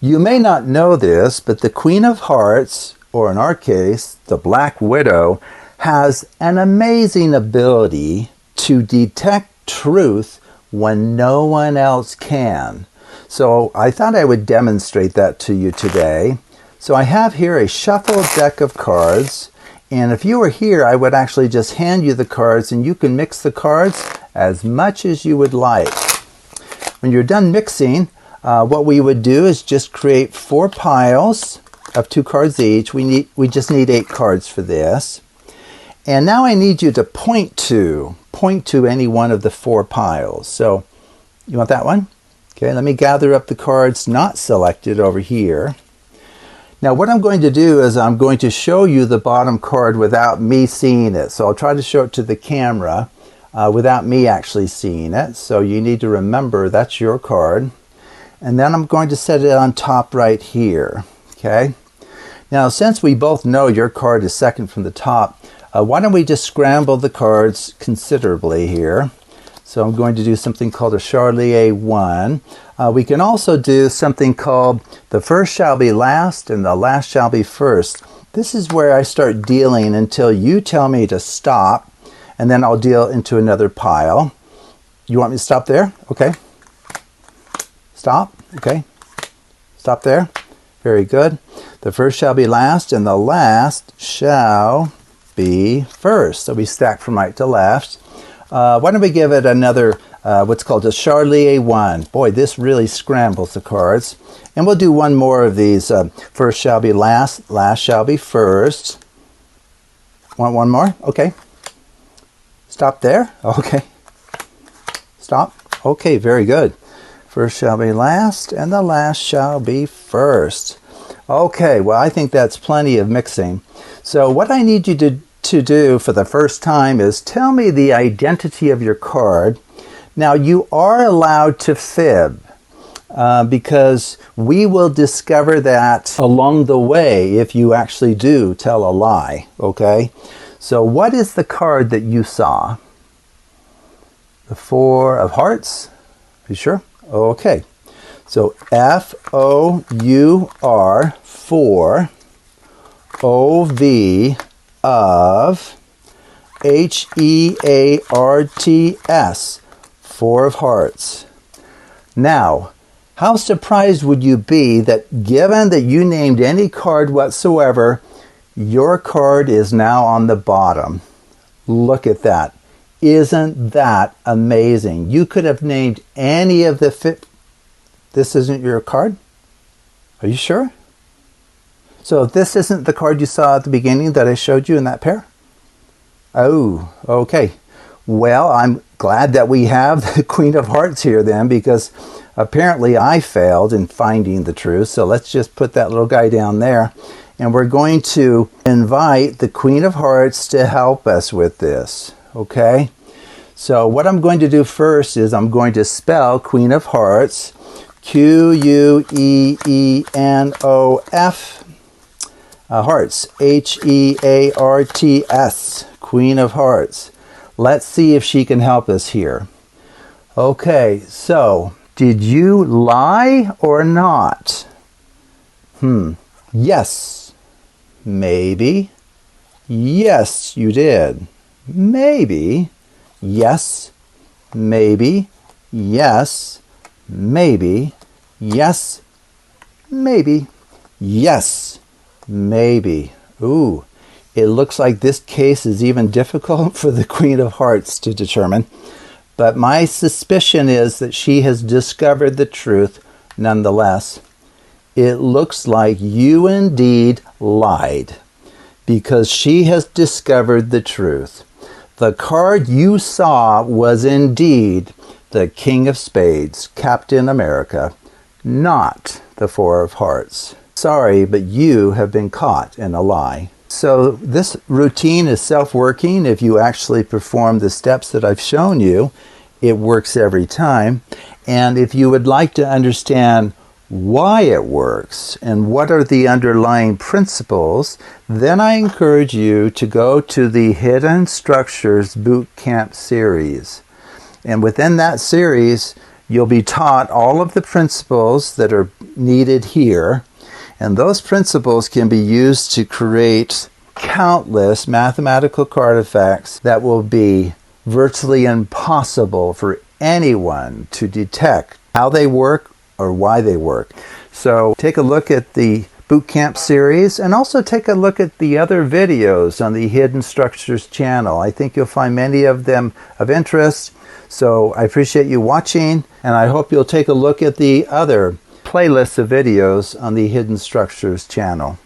You may not know this, but the Queen of Hearts, or in our case, the Black Widow, has an amazing ability to detect truth when no one else can. So I thought I would demonstrate that to you today. So I have here a shuffled deck of cards, and if you were here, I would actually just hand you the cards, and you can mix the cards as much as you would like. When you're done mixing, what we would do is just create 4 piles of 2 cards each. We just need 8 cards for this. And now I need you to point to any one of the 4 piles. So you want that one? Okay, let me gather up the cards not selected over here. Now what I'm going to do is I'm going to show you the bottom card without me seeing it. So I'll try to show it to the camera without me actually seeing it. So you need to remember that's your card. And then I'm going to set it on top right here. Okay. Now since we both know your card is second from the top, why don't we just scramble the cards considerably here. So I'm going to do something called a Charlier 1. We can also do something called the first shall be last and the last shall be first. This is where I start dealing until you tell me to stop, and then I'll deal into another pile. You want me to stop there? Okay. Stop. Okay. Stop there. Very good. The first shall be last and the last shall be first. So we stack from right to left. Why don't we give it another, what's called a Charlier 1. Boy, this really scrambles the cards. And we'll do one more of these. First shall be last, last shall be first. Want one more? Okay. Stop there. Okay. Stop. Okay, very good. First shall be last, and the last shall be first. Okay, well, I think that's plenty of mixing. So what I need you to do for the first time is tell me the identity of your card. Now, you are allowed to fib because we will discover that along the way if you actually do tell a lie, okay? So what is the card that you saw? The 4 of Hearts? Are you sure? Okay. So F-O-U-R, 4, O-V of H-E-A-R-T-S, 4 of Hearts. Now, how surprised would you be that given that you named any card whatsoever, your card is now on the bottom? Look at that. Isn't that amazing? You could have named any of the This isn't your card? Are you sure? So this isn't the card you saw at the beginning that I showed you in that pair? Oh, okay. Well, I'm glad that we have the Queen of Hearts here then, because apparently I failed in finding the truth. So let's just put that little guy down there. And we're going to invite the Queen of Hearts to help us with this. Okay? So what I'm going to do first is I'm going to spell Queen of Hearts. Q-U-E-E-N-O-F. Hearts. H-E-A-R-T-S. Queen of Hearts. Let's see if she can help us here. Okay, so did you lie or not? Yes. Maybe. Yes, you did. Maybe. Yes. Maybe. Yes. Maybe. Yes. Maybe. Yes. Maybe. Ooh, it looks like this case is even difficult for the Queen of Hearts to determine. But my suspicion is that she has discovered the truth nonetheless. It looks like you indeed lied, because she has discovered the truth. The card you saw was indeed the King of Spades, Captain America, not the 4 of Hearts. Sorry, but you have been caught in a lie. So this routine is self-working. If you actually perform the steps that I've shown you, it works every time. And if you would like to understand why it works and what are the underlying principles, then I encourage you to go to the Hidden Structures Boot Camp series. And within that series, you'll be taught all of the principles that are needed here, and those principles can be used to create countless mathematical artifacts that will be virtually impossible for anyone to detect how they work or why they work. So take a look at the Bootcamp series, and also take a look at the other videos on the Hidden Structures channel. I think you'll find many of them of interest. So I appreciate you watching, and I hope you'll take a look at the other playlists of videos on the Hidden Structures channel.